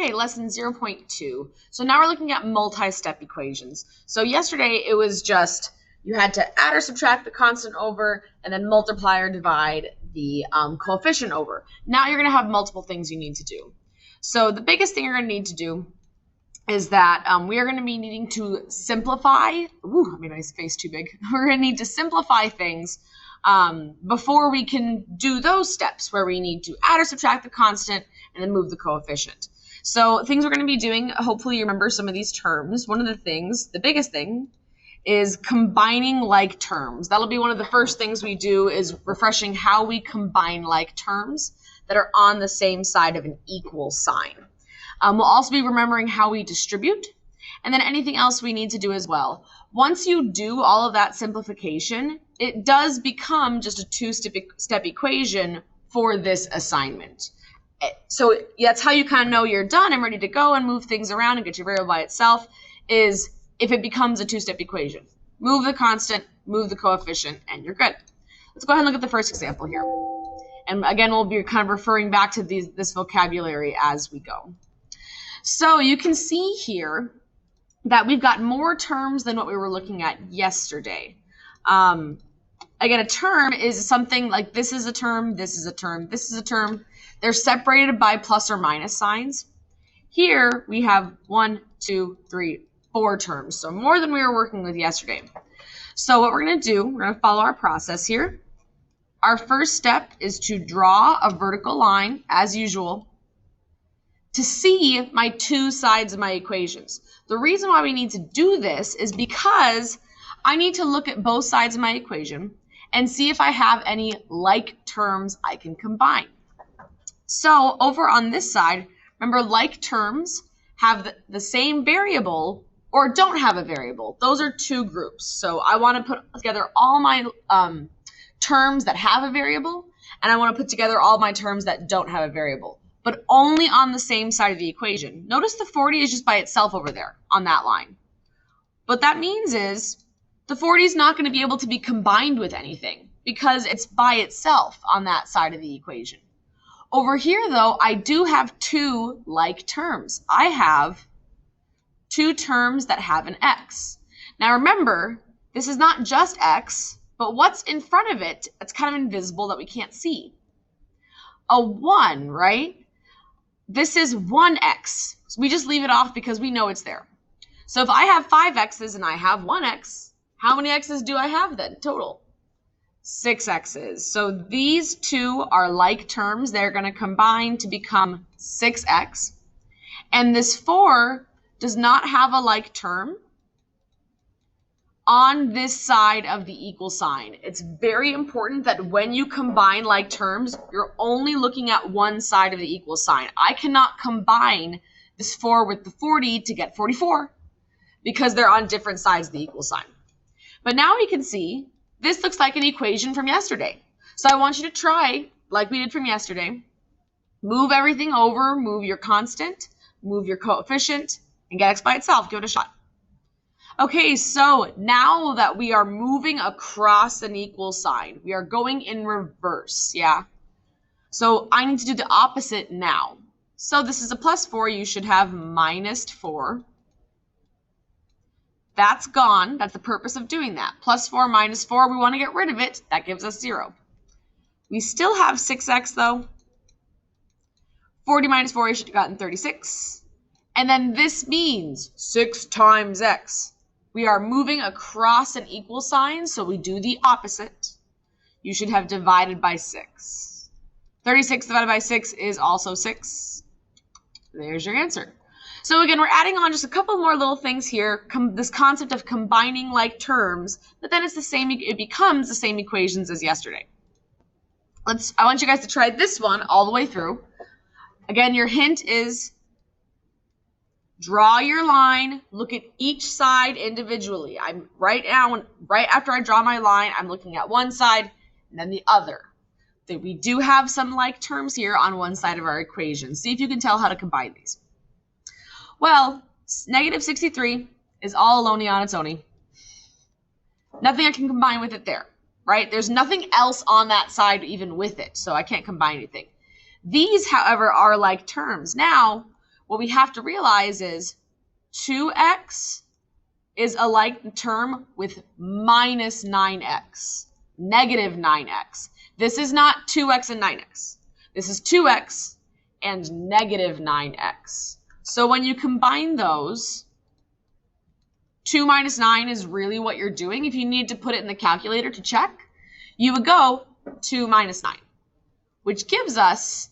Okay, lesson 0.2. So now we're looking at multi-step equations. So yesterday it was just you had to add or subtract the constant over and then multiply or divide the coefficient over. Now you're going to have multiple things you need to do. So the biggest thing you're going to need to do is that we are going to be needing to simplify. Ooh, I made my space too big. We're going to need to simplify things before we can do those steps where we need to add or subtract the constant and then move the coefficient. So things we're going to be doing, hopefully you remember some of these terms. One of the things, the biggest thing, is combining like terms. That'll be one of the first things we do, is refreshing how we combine like terms that are on the same side of an equal sign. We'll also be remembering how we distribute, and then anything else we need to do as well. Once you do all of that simplification, it does become just a two-step equation for this assignment. So that's how you kind of know you're done and ready to go and move things around and get your variable by itself, is if it becomes a two-step equation. Move the constant, move the coefficient, and you're good. Let's go ahead and look at the first example here. And again, we'll be kind of referring back to this vocabulary as we go. So you can see here that we've got more terms than what we were looking at yesterday. Again, a term is something like this is a term, this is a term, this is a term. They're separated by plus or minus signs. Here we have 1, 2, 3, 4 terms, so more than we were working with yesterday. So what we're going to do, we're going to follow our process here. Our first step is to draw a vertical line, as usual, to see my two sides of my equations. The reason why we need to do this is because I need to look at both sides of my equation and see if I have any like terms I can combine. So over on this side, remember, like terms have the same variable or don't have a variable. Those are two groups. So I want to put together all my terms that have a variable, and I want to put together all my terms that don't have a variable, but only on the same side of the equation. Notice the 40 is just by itself over there on that line. What that means is the 40 is not going to be able to be combined with anything because it's by itself on that side of the equation. Over here, though, I do have two like terms. I have two terms that have an x. Now remember, this is not just x, but what's in front of it, it's kind of invisible that we can't see. A 1, right? This is 1x. So we just leave it off because we know it's there. So if I have 5 x's and I have 1x, how many x's do I have then total? 6 x's. So these two are like terms. They're going to combine to become 6x. And this 4 does not have a like term on this side of the equal sign. It's very important that when you combine like terms, you're only looking at one side of the equal sign. I cannot combine this 4 with the 40 to get 44 because they're on different sides of the equal sign. But now we can see this looks like an equation from yesterday. So I want you to try, like we did from yesterday, move everything over, move your constant, move your coefficient, and get x by itself. Give it a shot. Okay, so now that we are moving across an equal sign, we are going in reverse, yeah? So I need to do the opposite now. So this is a plus 4, you should have minus 4. That's gone. That's the purpose of doing that. Plus 4 minus 4, we want to get rid of it. That gives us 0. We still have 6x though. 40 minus 4, you should have gotten 36. And then this means 6 times x. We are moving across an equal sign, so we do the opposite. You should have divided by 6. 36 divided by 6 is also 6. There's your answer. So again, we're adding on just a couple more little things here. This concept of combining like terms, but then it's the same. It becomes the same equations as yesterday. I want you guys to try this one all the way through. Again, your hint is draw your line, look at each side individually. I'm right after I draw my line, I'm looking at one side and then the other. We do have some like terms here on one side of our equation. See if you can tell how to combine these. Well, negative 63 is all alone on its own. Nothing I can combine with it there, right? There's nothing else on that side even with it, so I can't combine anything. These, however, are like terms. Now, what we have to realize is 2x is a like term with minus 9x, negative 9x. This is not 2x and 9x. This is 2x and negative 9x. So when you combine those, 2 minus 9 is really what you're doing. If you need to put it in the calculator to check, you would go 2 minus 9, which gives us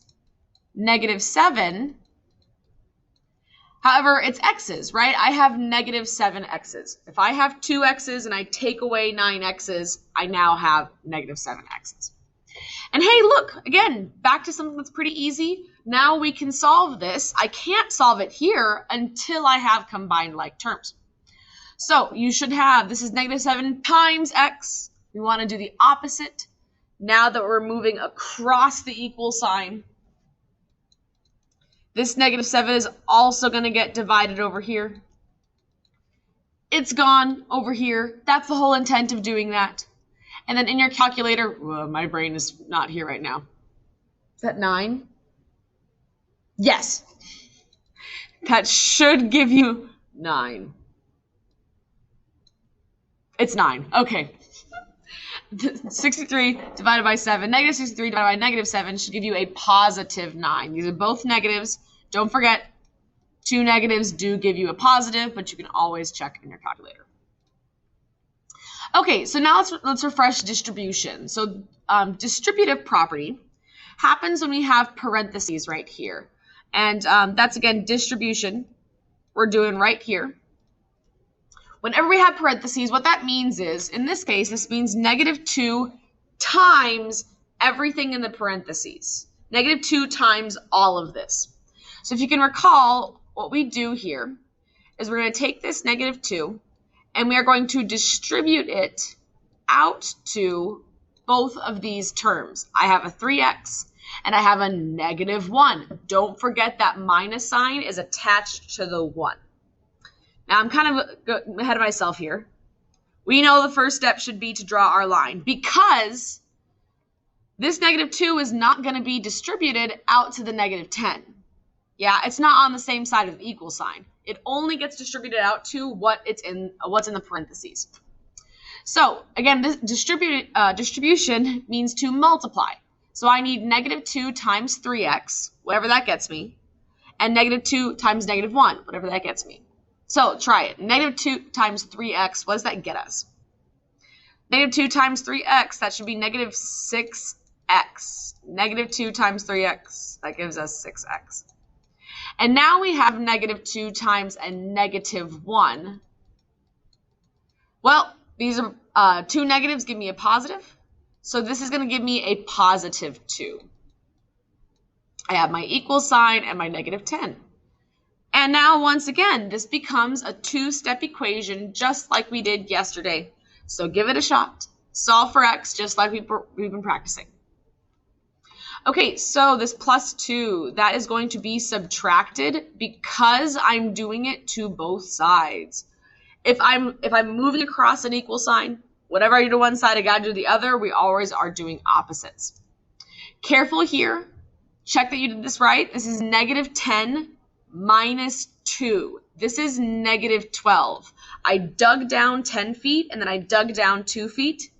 negative 7. However, it's x's, right? I have negative 7x's. If I have 2x's and I take away 9x's, I now have negative 7x's. And hey, look, again, back to something that's pretty easy. Now we can solve this. I can't solve it here until I have combined like terms. So you should have, this is negative 7 times x. We want to do the opposite. Now that we're moving across the equal sign, this negative 7 is also going to get divided over here. It's gone over here. That's the whole intent of doing that. And then in your calculator, my brain is not here right now. Is that 9? Yes. That should give you 9. It's 9. Okay. 63 divided by 7, negative 63 divided by negative 7 should give you a positive 9. These are both negatives. Don't forget, 2 negatives do give you a positive, but you can always check in your calculator. Okay, so now let's refresh distribution. So distributive property happens when we have parentheses right here. And that's, again, distribution we're doing right here. Whenever we have parentheses, what that means is, in this case, this means negative 2 times everything in the parentheses. Negative 2 times all of this. So if you can recall, what we do here is we're going to take this negative 2 and we are going to distribute it out to both of these terms. I have a 3x and I have a negative 1. Don't forget that minus sign is attached to the 1. Now I'm kind of ahead of myself here. We know the first step should be to draw our line because this negative 2 is not going to be distributed out to the negative 10. Yeah, it's not on the same side of the equal sign. It only gets distributed out to what's in the parentheses. So again, this distribution means to multiply. So I need negative 2 times 3x, whatever that gets me, and negative 2 times negative 1, whatever that gets me. So try it. Negative 2 times 3x, what does that get us? Negative 2 times 3x, that should be negative 6x. Negative 2 times 3x, that gives us 6x. And now we have negative 2 times a negative 1. Well, these are 2 negatives give me a positive. So this is going to give me a positive 2. I have my equal sign and my negative 10. And now, once again, this becomes a 2-step equation just like we did yesterday. So give it a shot. Solve for x just like we've been practicing. Okay, so this plus 2, that is going to be subtracted because I'm doing it to both sides. If I'm moving across an equal sign, whatever I do to one side, I got to do the other. We always are doing opposites. Careful here. Check that you did this right. This is negative 10 minus 2. This is negative 12. I dug down 10 feet and then I dug down 2 feet.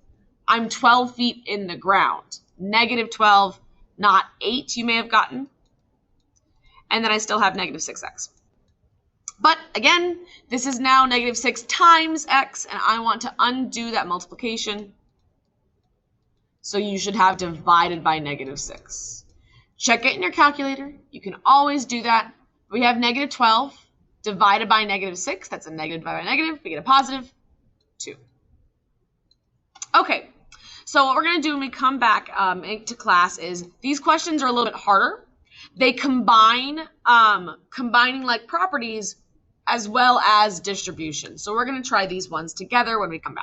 I'm 12 feet in the ground. Negative 12, not 8 you may have gotten. And then I still have negative 6x. But again, this is now negative 6 times x, and I want to undo that multiplication. So you should have divided by negative 6. Check it in your calculator. You can always do that. We have negative 12 divided by negative 6. That's a negative divided by negative. We get a positive 2. Okay, so what we're going to do when we come back into class is these questions are a little bit harder. They combine combining like properties as well as distribution. So we're going to try these ones together when we come back.